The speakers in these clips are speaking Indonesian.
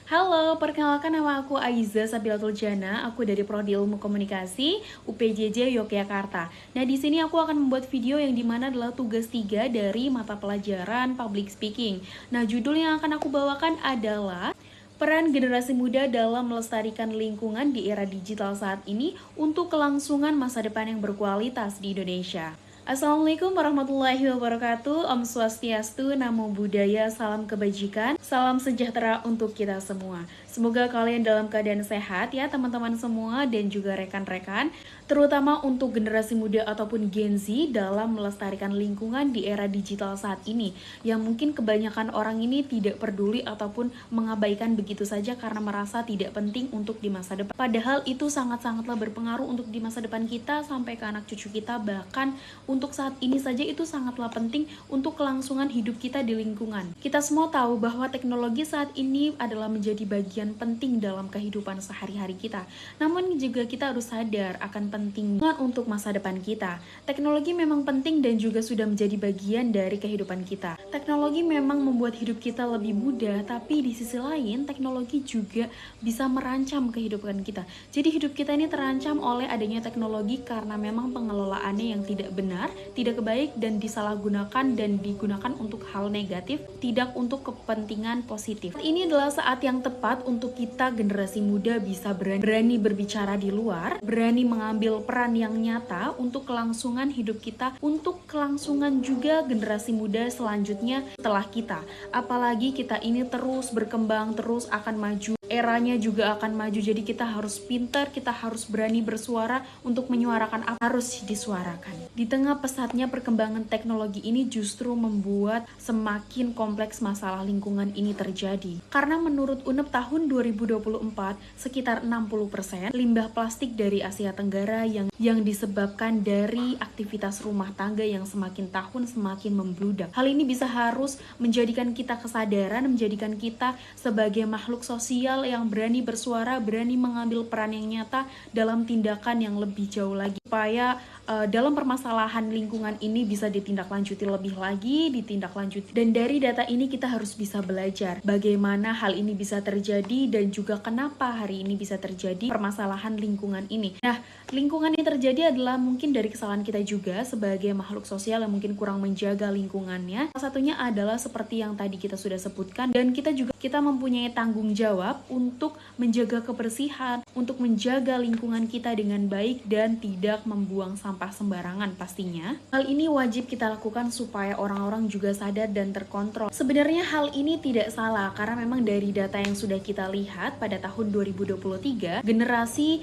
Halo, perkenalkan nama aku Aiza Sabilatul Jana. Aku dari Prodi Ilmu Komunikasi UPJJ Yogyakarta. Nah, di sini aku akan membuat video yang dimana adalah tugas 3 dari mata pelajaran Public Speaking. Nah, judul yang akan aku bawakan adalah peran generasi muda dalam melestarikan lingkungan di era digital saat ini untuk kelangsungan masa depan yang berkualitas di Indonesia. Assalamualaikum warahmatullahi wabarakatuh. Om Swastiastu, Namo Buddhaya, salam kebajikan, salam sejahtera untuk kita semua. Semoga kalian dalam keadaan sehat ya teman-teman semua dan juga rekan-rekan, terutama untuk generasi muda ataupun Gen Z dalam melestarikan lingkungan di era digital saat ini, yang mungkin kebanyakan orang ini tidak peduli ataupun mengabaikan begitu saja karena merasa tidak penting untuk di masa depan. Padahal itu sangat-sangatlah berpengaruh untuk di masa depan kita sampai ke anak cucu kita, bahkan untuk saat ini saja itu sangatlah penting untuk kelangsungan hidup kita di lingkungan. Kita semua tahu bahwa teknologi saat ini adalah menjadi bagian penting dalam kehidupan sehari-hari kita. Namun juga kita harus sadar akan pentingnya untuk masa depan kita. Teknologi memang penting dan juga sudah menjadi bagian dari kehidupan kita. Teknologi memang membuat hidup kita lebih mudah, tapi di sisi lain teknologi juga bisa merancam kehidupan kita. Jadi hidup kita ini terancam oleh adanya teknologi karena memang pengelolaannya yang tidak benar, tidak baik, dan disalahgunakan dan digunakan untuk hal negatif, tidak untuk kepentingan positif. Ini adalah saat yang tepat untuk kita generasi muda bisa berani berbicara di luar, berani mengambil peran yang nyata untuk kelangsungan hidup kita, untuk kelangsungan juga generasi muda selanjutnya setelah kita. Apalagi kita ini terus berkembang, terus akan maju, eranya juga akan maju, jadi kita harus pintar, kita harus berani bersuara untuk menyuarakan apa harus disuarakan. Di tengah pesatnya perkembangan teknologi ini justru membuat semakin kompleks masalah lingkungan ini terjadi. Karena menurut UNEP tahun 2024, sekitar 60% limbah plastik dari Asia Tenggara yang disebabkan dari aktivitas rumah tangga yang semakin tahun semakin membludak. Hal ini bisa harus menjadikan kita kesadaran, menjadikan kita sebagai makhluk sosial yang berani bersuara, berani mengambil peran yang nyata dalam tindakan yang lebih jauh lagi, supaya dalam permasalahan lingkungan ini bisa ditindaklanjuti lebih lagi, ditindaklanjuti. Dan dari data ini kita harus bisa belajar bagaimana hal ini bisa terjadi dan juga kenapa hari ini bisa terjadi permasalahan lingkungan ini. Nah, lingkungan ini terjadi adalah mungkin dari kesalahan kita juga sebagai makhluk sosial yang mungkin kurang menjaga lingkungannya. Salah satunya adalah seperti yang tadi kita sudah sebutkan, dan kita mempunyai tanggung jawab untuk menjaga kebersihan, untuk menjaga lingkungan kita dengan baik dan tidak membuang sampah sembarangan pastinya. Hal ini wajib kita lakukan supaya orang-orang juga sadar dan terkontrol. Sebenarnya hal ini tidak salah karena memang dari data yang sudah kita lihat pada tahun 2023, generasi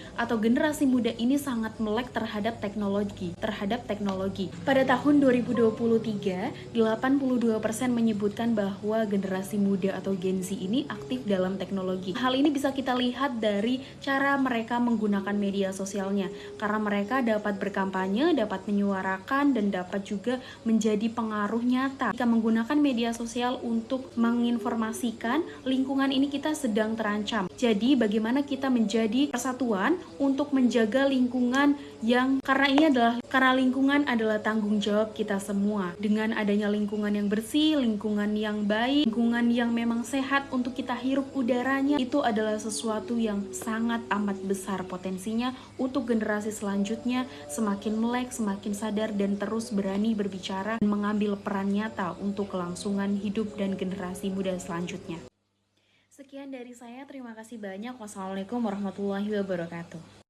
muda ini sangat melek terhadap teknologi. Pada tahun 2023, 82% menyebutkan bahwa generasi muda atau Gen Z ini aktif dalam teknologi. Hal ini bisa kita lihat dari cara mereka menggunakan media sosialnya, karena mereka dapat berkampanye, dapat menyuarakan, dan dapat juga menjadi pengaruh nyata. Jika menggunakan media sosial untuk menginformasikan lingkungan ini kita sedang terancam. Jadi bagaimana kita menjadi persatuan untuk menjaga lingkungan karena lingkungan adalah tanggung jawab kita semua. Dengan adanya lingkungan yang bersih, lingkungan yang baik, lingkungan yang memang sehat untuk kita hirup udaranya, itu adalah sesuatu yang sangat amat besar potensinya untuk generasi selanjutnya semakin melek, semakin sadar, dan terus berani berbicara dan mengambil peran nyata untuk kelangsungan hidup dan generasi muda selanjutnya. Sekian dari saya, terima kasih banyak. Wassalamualaikum warahmatullahi wabarakatuh.